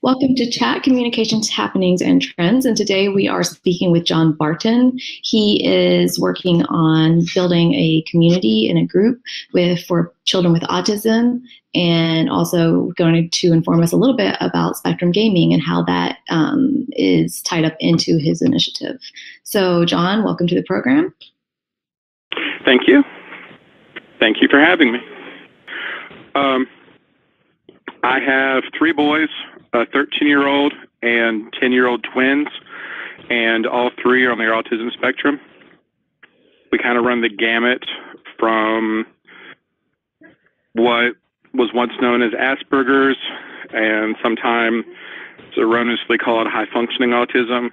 Welcome to Chat Communications Happenings and Trends. And today we are speaking with John Barton. He is working on building a community and a group for children with autism, and also going to inform us a little bit about spectrum gaming and how that is tied up into his initiative. So, John, welcome to the program. Thank you. Thank you for having me. I have three boys, a 13-year-old and 10-year-old twins, and all three are on the autism spectrum. We kind of run the gamut from what was once known as Asperger's, and sometimes erroneously called high-functioning autism,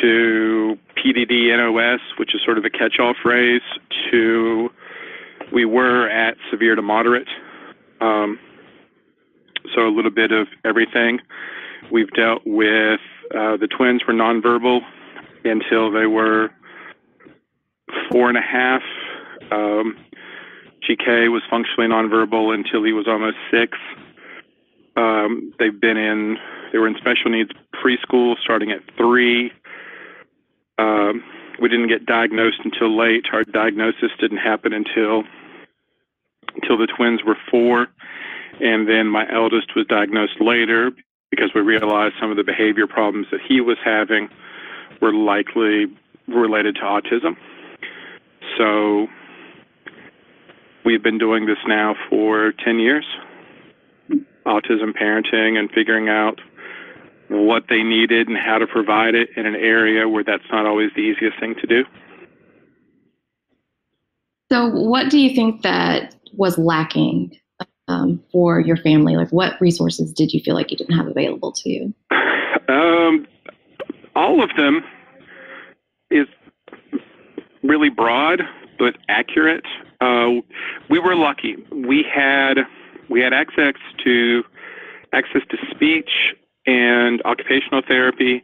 to PDD-NOS, which is sort of a catch-all phrase, to we were at severe to moderate. So a little bit of everything. We've dealt with the twins were nonverbal until they were 4.5. GK was functionally nonverbal until he was almost 6. They were in special needs preschool starting at 3. We didn't get diagnosed until late. Our diagnosis didn't happen until the twins were 4. And then my eldest was diagnosed later because we realized some of the behavior problems that he was having were likely related to autism. So we've been doing this now for 10 years, autism parenting and figuring out what they needed and how to provide it in an area where that's not always the easiest thing to do. So what do you think that was lacking for your family? Like, what resources did you feel like you didn't have available to you? All of them is really broad but accurate. We were lucky. We had access to speech and occupational therapy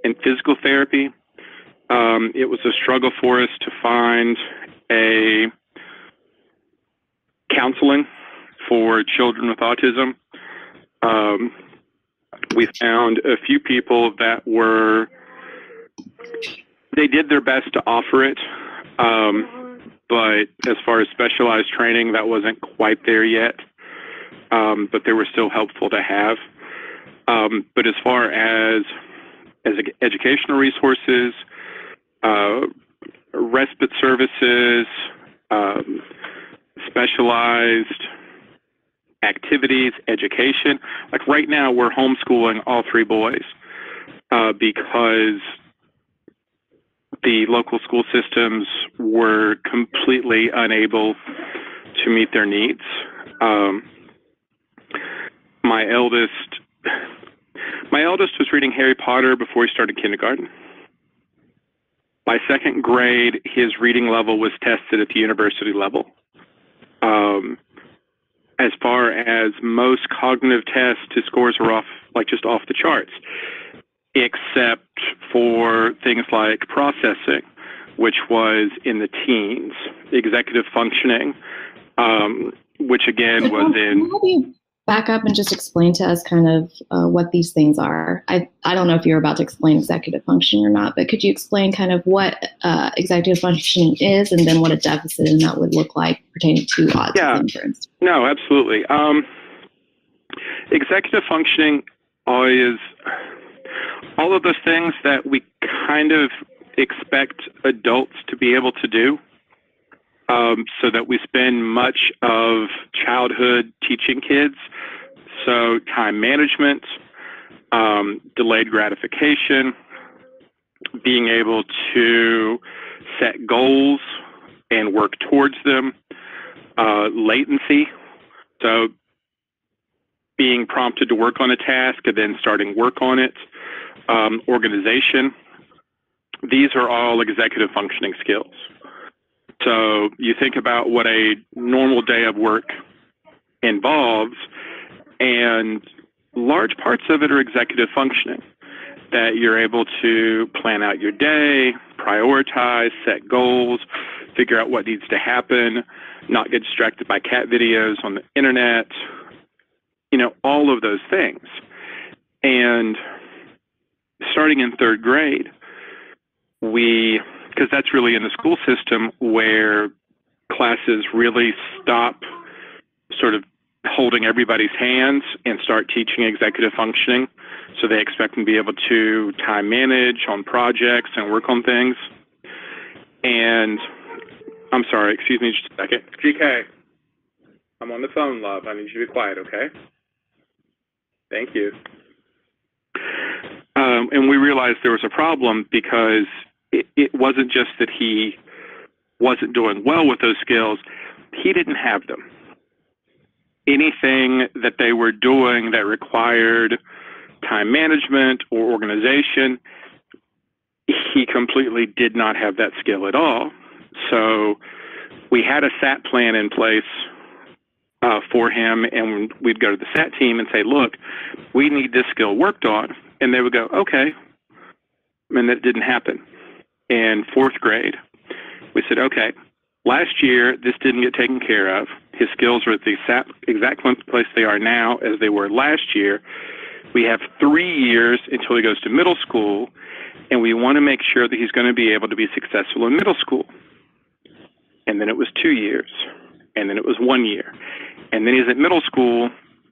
and physical therapy. It was a struggle for us to find a counseling for children with autism. We found a few people that they did their best to offer it, but as far as specialized training, that wasn't quite there yet, but they were still helpful to have. But as far as educational resources, respite services, specialized activities, education. Like right now, we're homeschooling all three boys because the local school systems were completely unable to meet their needs. My eldest was reading Harry Potter before he started kindergarten. By second grade, his reading level was tested at the university level. As far as most cognitive tests, his scores were just off the charts, except for things like processing, which was in the teens, executive functioning, which again was in. How do you back up and just explain to us kind of what these things are? I don't know if you're about to explain executive functioning or not, but could you explain kind of what executive functioning is, and then what a deficit in that would look like pertaining to autism, for instance? No, absolutely. Executive functioning is all of those things that we kind of expect adults to be able to do, so that we spend much of childhood teaching kids. So time management, delayed gratification, being able to set goals and work towards them, latency, so being prompted to work on a task and then starting work on it, organization. These are all executive functioning skills. So you think about what a normal day of work involves, and large parts of it are executive functioning, that you're able to plan out your day, prioritize, set goals, figure out what needs to happen, not get distracted by cat videos on the internet, all of those things. And starting in third grade, because that's really in the school system where classes really stop sort of holding everybody's hands and start teaching executive functioning. So they expect them to be able to time manage on projects and work on things. And I'm sorry, excuse me just a second. GK, I'm on the phone, love. I need you to be quiet, okay? Thank you. And we realized there was a problem because it wasn't just that he wasn't doing well with those skills, he didn't have them. Anything that they were doing that required time management or organization, he completely did not have that skill at all. So we had a SAT plan in place for him, and we'd go to the SAT team and say, look, we need this skill worked on. And they would go, okay. And that didn't happen. In fourth grade, we said, okay, last year, this didn't get taken care of. His skills are at the exact place they are now as they were last year. We have 3 years until he goes to middle school, and we want to make sure that he's going to be able to be successful in middle school. And then it was 2 years, and then it was 1 year. And then he's at middle school,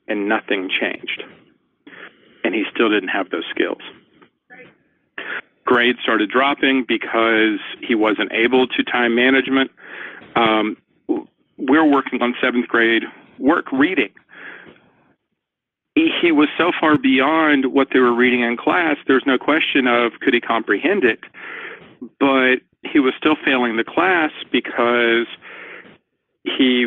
and nothing changed. And he still didn't have those skills. Grades started dropping because he wasn't able to time management. We're working on 7th grade work reading. He was so far beyond what they were reading in class, there's no question of could he comprehend it, but he was still failing the class because he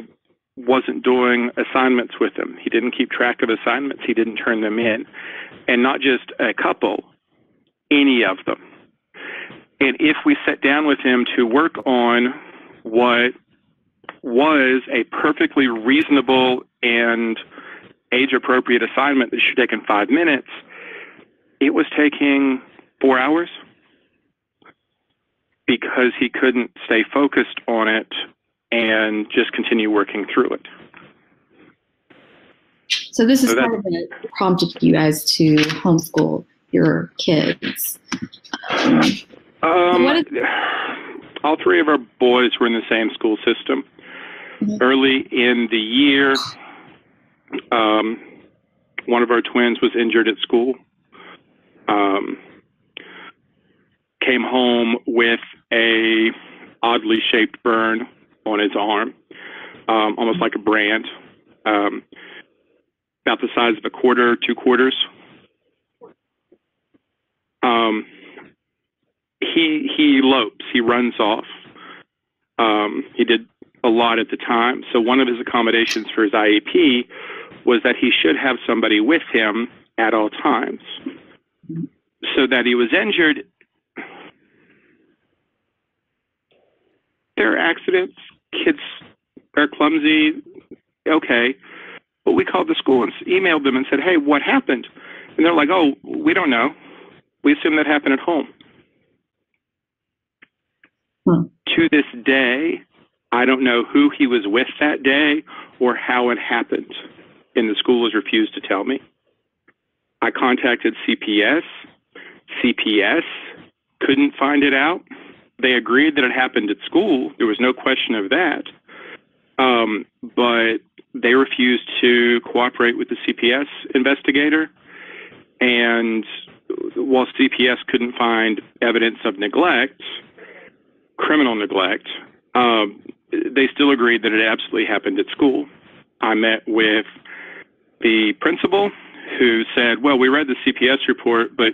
wasn't doing assignments with them. He didn't keep track of assignments. He didn't turn them in. And not just a couple, any of them. And if we sat down with him to work on what was a perfectly reasonable and age-appropriate assignment that should have taken 5 minutes, it was taking 4 hours because he couldn't stay focused on it and just continue working through it. So this is part of it prompted you guys to homeschool your kids. All 3 of our boys were in the same school system. Mm-hmm. Early in the year, one of our twins was injured at school. Came home with a oddly shaped burn on his arm, almost like a brand, about the size of a quarter, 2 quarters. He elopes, he runs off. He did a lot at the time. So one of his accommodations for his IEP was that he should have somebody with him at all times. So that he was injured. There are accidents. Kids are clumsy. Okay. But we called the school and emailed them and said, hey, what happened? And they're like, oh, we don't know. We assume that happened at home. To this day, I don't know who he was with that day or how it happened. And the school has refused to tell me. I contacted CPS. CPS couldn't find it out. They agreed that it happened at school. There was no question of that. But they refused to cooperate with the CPS investigator. And while CPS couldn't find evidence of neglect, criminal neglect, they still agreed that it absolutely happened at school. I met with the principal who said, well, we read the CPS report, but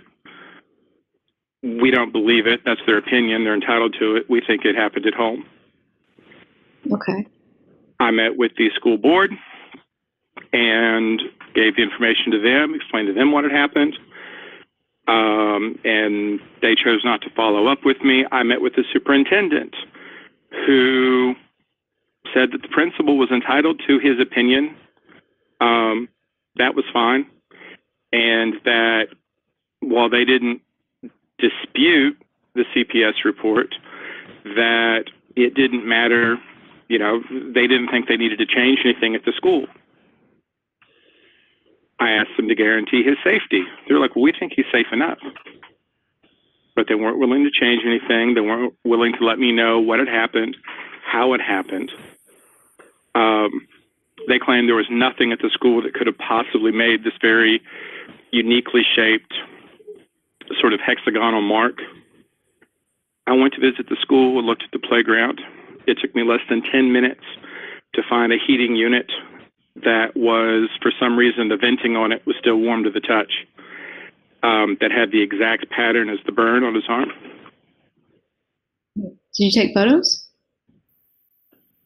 we don't believe it. That's their opinion. They're entitled to it. We think it happened at home. Okay. I met with the school board and gave the information to them, explained to them what had happened. And they chose not to follow up with me. I met with the superintendent who said that the principal was entitled to his opinion. That was fine. And that while they didn't dispute the CPS report, that it didn't matter, you know, they didn't think they needed to change anything at the school. I asked them to guarantee his safety. They're like, well, we think he's safe enough. But they weren't willing to change anything. They weren't willing to let me know what had happened, how it happened. They claimed there was nothing at the school that could have possibly made this very uniquely shaped sort of hexagonal mark. I went to visit the school and looked at the playground. It took me less than 10 minutes to find a heating unit that was, for some reason, the venting on it was still warm to the touch, that had the exact pattern as the burn on his arm. Did you take photos?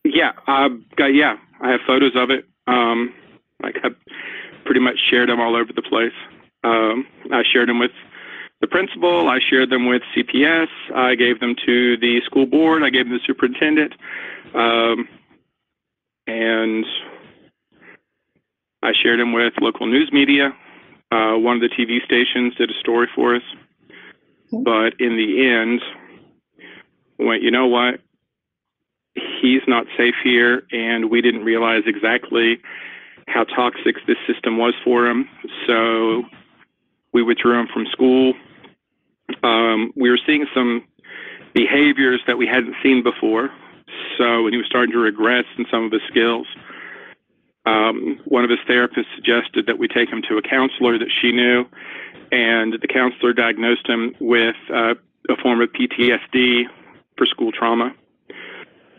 Yeah, I have photos of it. I pretty much shared them all over the place. I shared them with the principal. I shared them with CPS. I gave them to the school board. I gave them to the superintendent. And I shared them with local news media. One of the TV stations did a story for us. But in the end, went, you know what? He's not safe here, and we didn't realize exactly how toxic this system was for him. So we withdrew him from school. We were seeing some behaviors that we hadn't seen before. So when he was starting to regress in some of his skills, one of his therapists suggested that we take him to a counselor that she knew, and the counselor diagnosed him with a form of PTSD for school trauma.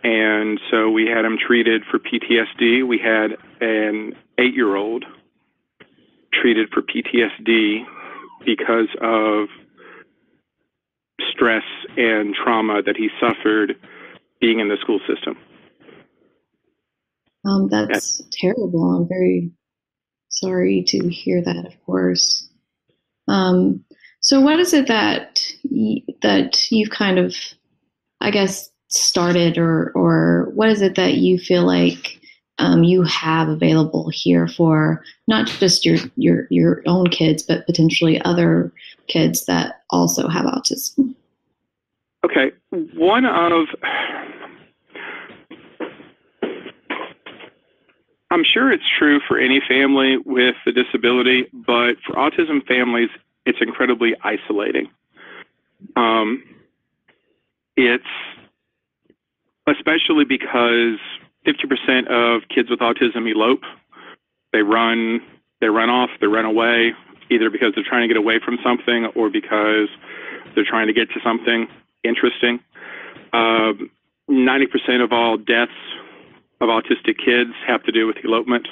And so we had him treated for PTSD. We had an 8-year-old treated for PTSD because of stress and trauma that he suffered being in the school system. That's terrible. I'm very sorry to hear that, of course. So what is it that you've kind of, I guess, started, or what is it that you feel like you have available here for not just your own kids, but potentially other kids that also have autism? Okay, I'm sure it's true for any family with a disability, but for autism families, it's incredibly isolating. It's especially because 50% of kids with autism elope. They run off, they run away, either because they're trying to get away from something or because they're trying to get to something interesting. 90% of all deaths of autistic kids have to do with elopement.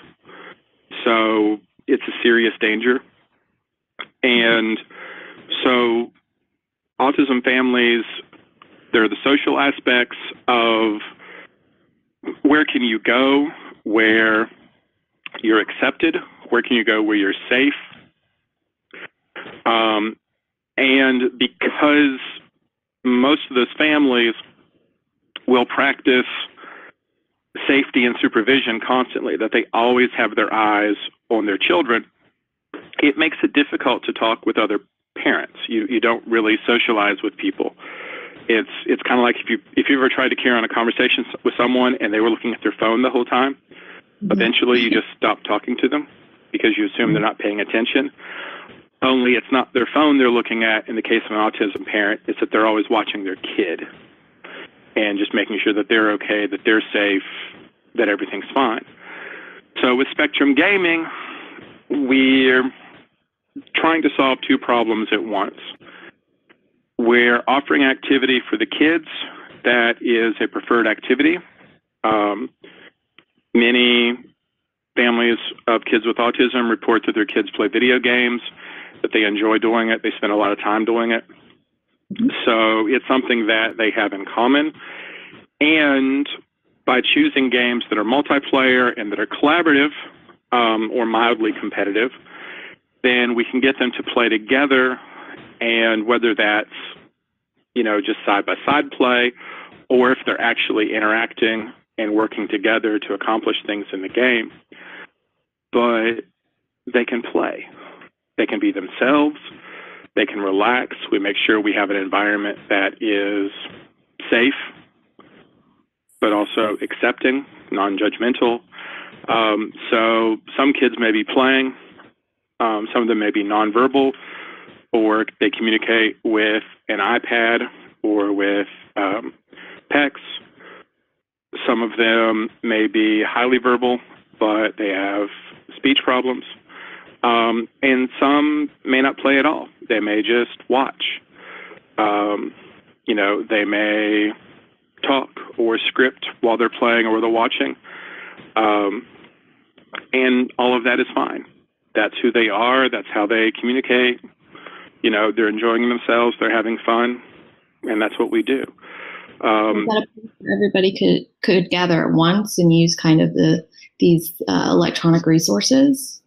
So it's a serious danger. And so autism families, there are the social aspects of where can you go where you're accepted, where can you go where you're safe. And because most of those families will practice safety and supervision constantly, that they always have their eyes on their children, it makes it difficult to talk with other parents. You don't really socialize with people. It's kind of like if you ever tried to carry on a conversation with someone and they were looking at their phone the whole time, eventually you just stop talking to them because you assume they're not paying attention. Only it's not their phone they're looking at in the case of an autism parent, it's that they're always watching their kid and just making sure that they're okay, that they're safe, that everything's fine. So with Spectrum Gaming, we're trying to solve two problems at once. We're offering activity for the kids that is a preferred activity. Many families of kids with autism report that their kids play video games, that they enjoy doing it, they spend a lot of time doing it. So it's something that they have in common. And by choosing games that are multiplayer and that are collaborative or mildly competitive, then we can get them to play together. And whether that's, just side-by-side play, or if they're actually interacting and working together to accomplish things in the game, but they can play. They can be themselves. They can relax. We make sure we have an environment that is safe, but also accepting, non-judgmental. So some kids may be playing, Some of them may be nonverbal, or they communicate with an iPad or with PECs. Some of them may be highly verbal, but they have speech problems. And some may not play at all. They may just watch. They may talk or script while they're playing or they're watching. And all of that is fine. That's who they are. That's how they communicate. They're enjoying themselves. They're having fun. And that's what we do. Is that a place where everybody could gather at once and use kind of these electronic resources?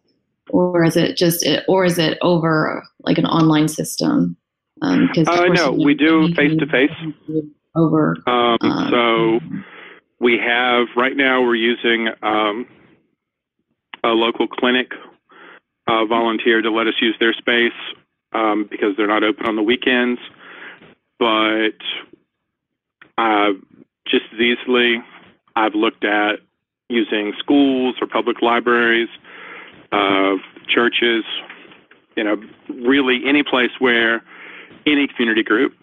Or is it over like an online system? No, we do face-to-face. Over. So we have, right now we're using a local clinic volunteer to let us use their space because they're not open on the weekends. But just as easily, I've looked at using schools or public libraries, churches, really any place where any community group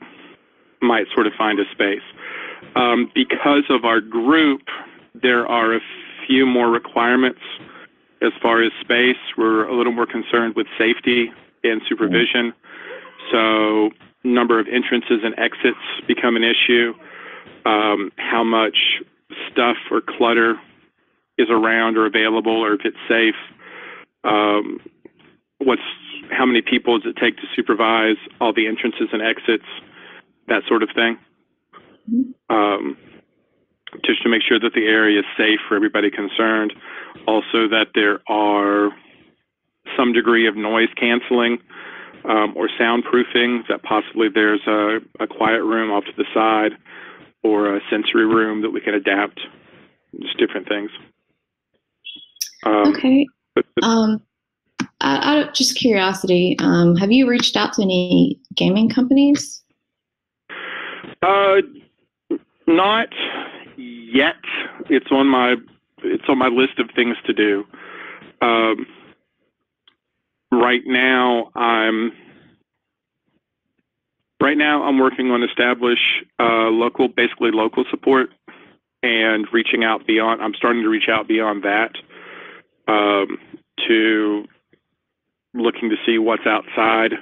might sort of find a space. Because of our group, there are a few more requirements as far as space. We're a little more concerned with safety and supervision. So number of entrances and exits become an issue. How much stuff or clutter is around or available, or if it's safe. How many people does it take to supervise all the entrances and exits, that sort of thing. Just to make sure that the area is safe for everybody concerned. Also that there are some degree of noise canceling or soundproofing, that possibly there's a quiet room off to the side or a sensory room that we can adapt, just different things. Okay. Out of just curiosity, have you reached out to any gaming companies? Not yet. It's on my list of things to do. Right now I'm working on basically local support and reaching out beyond. I'm starting to reach out beyond that to looking to see what's outside.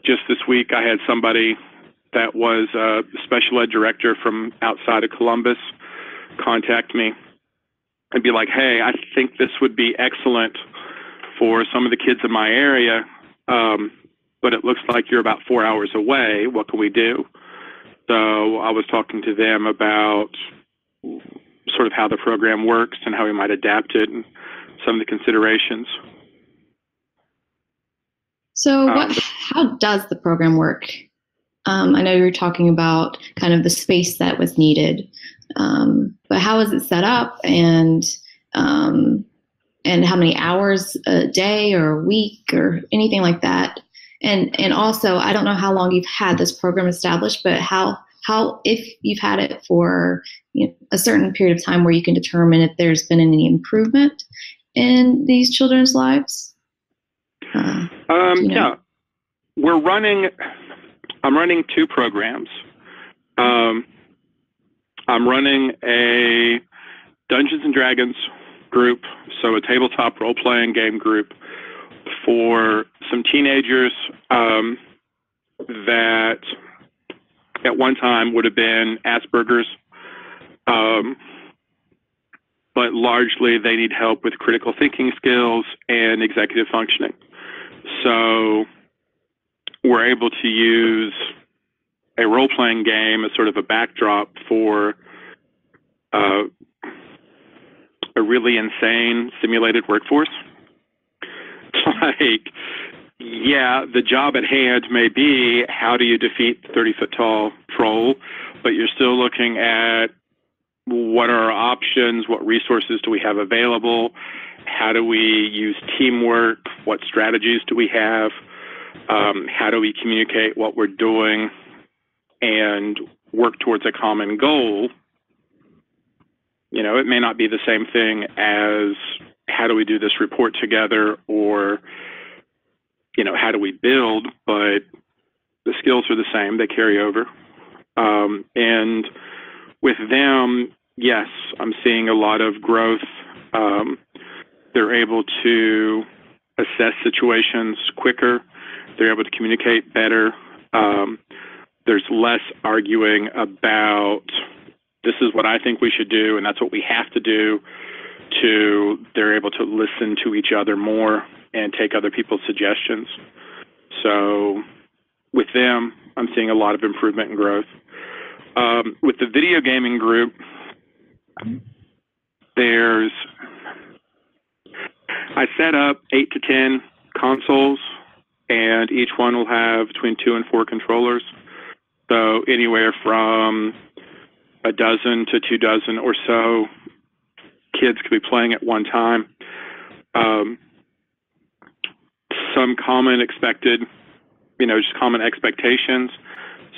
Just this week, I had somebody that was a special ed director from outside of Columbus contact me and be like, hey, I think this would be excellent for some of the kids in my area, but it looks like you're about 4 hours away. What can we do? So I was talking to them about sort of how the program works and how we might adapt it and some of the considerations. So how does the program work? I know you were talking about kind of the space that was needed, but how is it set up, and how many hours a day or a week or anything like that? And also, I don't know how long you've had this program established, but how if you've had it for a certain period of time where you can determine if there's been any improvement in these children's lives? Yeah, I'm running two programs. I'm running a Dungeons and Dragons group, so a tabletop role-playing game group for some teenagers that at one time would have been Asperger's, but largely they need help with critical thinking skills and executive functioning. So we're able to use a role-playing game as sort of a backdrop for a really insane simulated workforce. Like, yeah, the job at hand may be how do you defeat the 30-foot-tall troll, but you're still looking at what are our options, what resources do we have available, how do we use teamwork, what strategies do we have, how do we communicate what we're doing and work towards a common goal. It may not be the same thing as how do we do this report together, or, how do we build? But the skills are the same. They carry over. And with them, yes, I'm seeing a lot of growth. They're able to assess situations quicker. They're able to communicate better. There's less arguing about this is what I think we should do and that's what we have to do, to they're able to listen to each other more and take other people's suggestions. So with them, I'm seeing a lot of improvement and growth. With the video gaming group, I set up 8 to 10 consoles, and each one will have between 2 and 4 controllers. So anywhere from a dozen to 2 dozen or so kids could be playing at one time. Some common expected, just common expectations.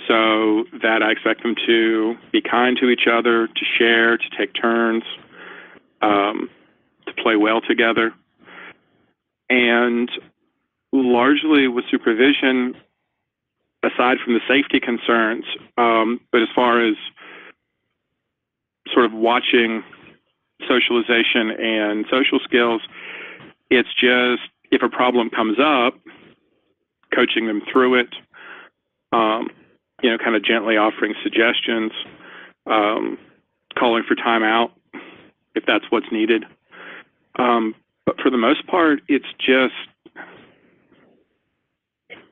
So that I expect them to be kind to each other, to share, to take turns, to play well together. And largely with supervision, aside from the safety concerns, but as far as sort of watching socialization and social skills, it's just if a problem comes up, coaching them through it, kind of gently offering suggestions, calling for timeout if that's what's needed. But for the most part, it's just,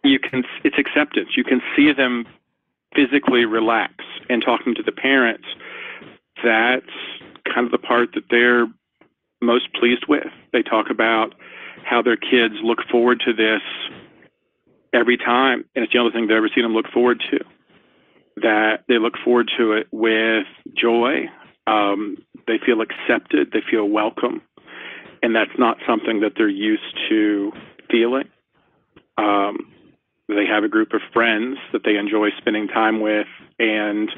it's acceptance. You can see them physically relax, and talking to the parents, that's kind of the part that they're most pleased with. They talk about how their kids look forward to this every time, and it's the only thing they've ever seen them look forward to. That they look forward to it with joy. They feel accepted. They feel welcome. And that's not something that they're used to feeling. They have a group of friends that they enjoy spending time with, and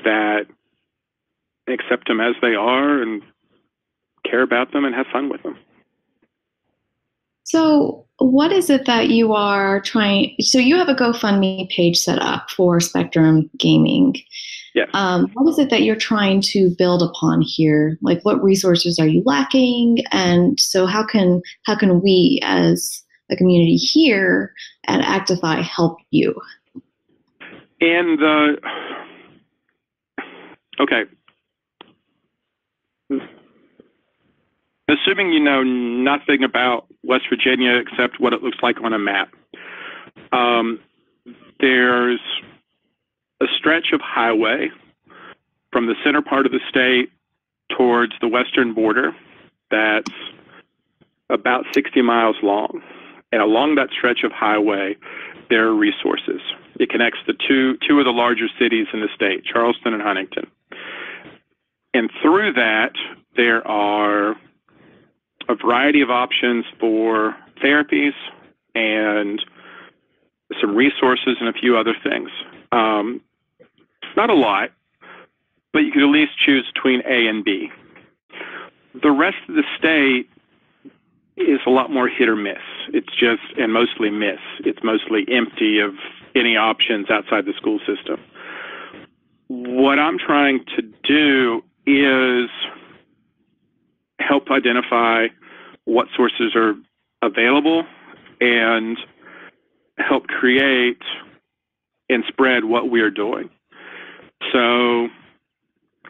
that accept them as they are and care about them and have fun with them. So what is it that you are trying? So you have a GoFundMe page set up for Spectrum Gaming. Yes. What is it that you're trying to build upon here? Like, what resources are you lacking? And so how can we as a community here at Actify help you? And okay. Assuming you know nothing about West Virginia except what it looks like on a map, there's a stretch of highway from the center part of the state towards the western border that's about 60 miles long. And along that stretch of highway, there are resources. It connects the two of the larger cities in the state, Charleston and Huntington. And through that, there are a variety of options for therapies and some resources and a few other things. Not a lot, but you could at least choose between A and B. The rest of the state is a lot more hit or miss. It's just, and mostly miss. It's mostly empty of any options outside the school system. What I'm trying to do is help identify what sources are available and help create and spread what we are doing. So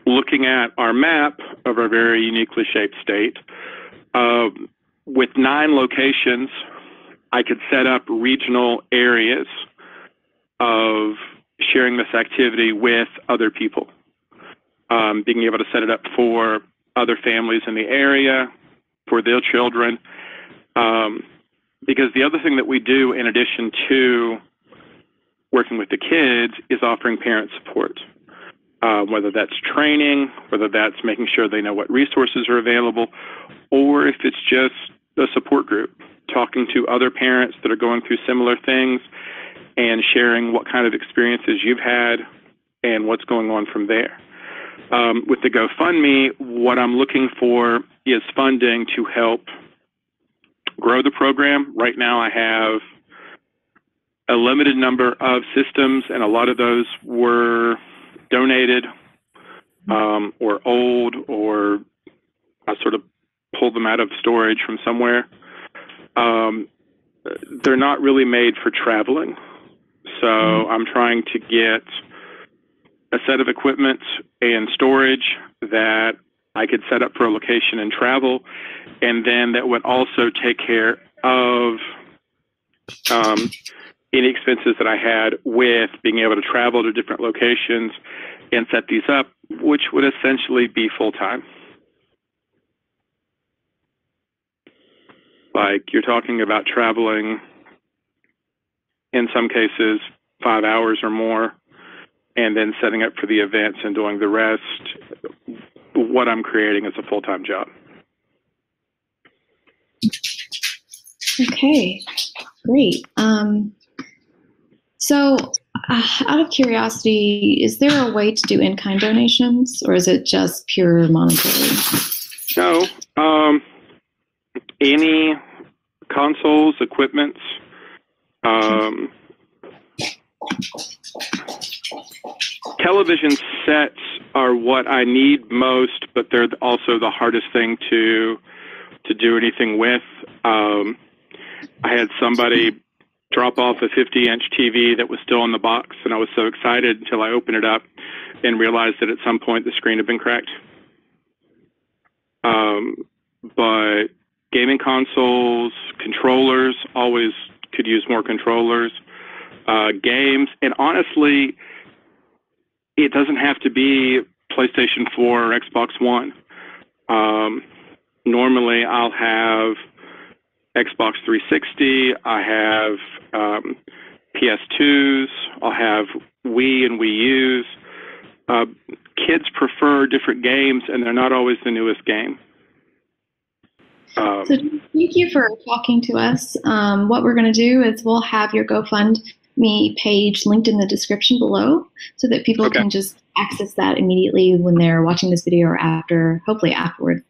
looking at our map of our very uniquely shaped state, with 9 locations, I could set up regional areas of sharing this activity with other people, being able to set it up for other families in the area, for their children. Because the other thing that we do in addition to working with the kids is offering parent support, whether that's training, whether that's making sure they know what resources are available, or if it's just a support group, talking to other parents that are going through similar things and sharing what kind of experiences you've had and what's going on from there. With the GoFundMe, what I'm looking for is funding to help grow the program. Right now I have a limited number of systems, and a lot of those were donated or old, or I sort of pulled them out of storage from somewhere. They're not really made for traveling. So I'm trying to get a set of equipment and storage that I could set up for a location and travel, and then that would also take care of any expenses that I had with being able to travel to different locations and set these up, which would essentially be full-time. Like, you're talking about traveling, in some cases, 5 hours or more, and then setting up for the events and doing the rest. What I'm creating is a full-time job. Okay, great. So out of curiosity, is there a way to do in-kind donations, or is it just pure monetary? No. Any consoles, equipment, television sets are what I need most, but they're also the hardest thing to do anything with. I had somebody drop off a 50-inch TV that was still in the box, and I was so excited until I opened it up and realized that at some point the screen had been cracked. But gaming consoles, controllers, always could use more controllers, games, and honestly, it doesn't have to be PlayStation 4 or Xbox One. Normally, I'll have Xbox 360, I have PS2s, I'll have Wii and Wii U's. Kids prefer different games, and they're not always the newest game. So thank you for talking to us. What we're going to do is we'll have your GoFundMe page linked in the description below so that people can just access that immediately when they're watching this video or after, hopefully afterward,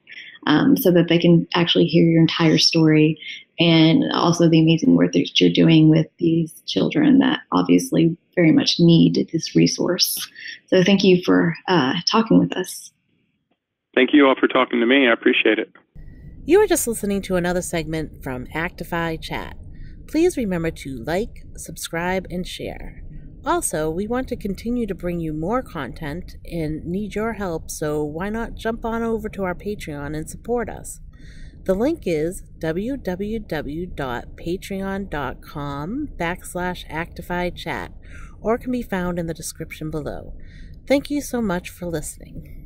so that they can actually hear your entire story and also the amazing work that you're doing with these children that obviously very much need this resource. So thank you for talking with us. Thank you all for talking to me. I appreciate it. You are just listening to another segment from Actify Chat. Please remember to like, subscribe, and share. Also, we want to continue to bring you more content and need your help, so why not jump on over to our Patreon and support us? The link is www.patreon.com/ActifyChat, or can be found in the description below. Thank you so much for listening.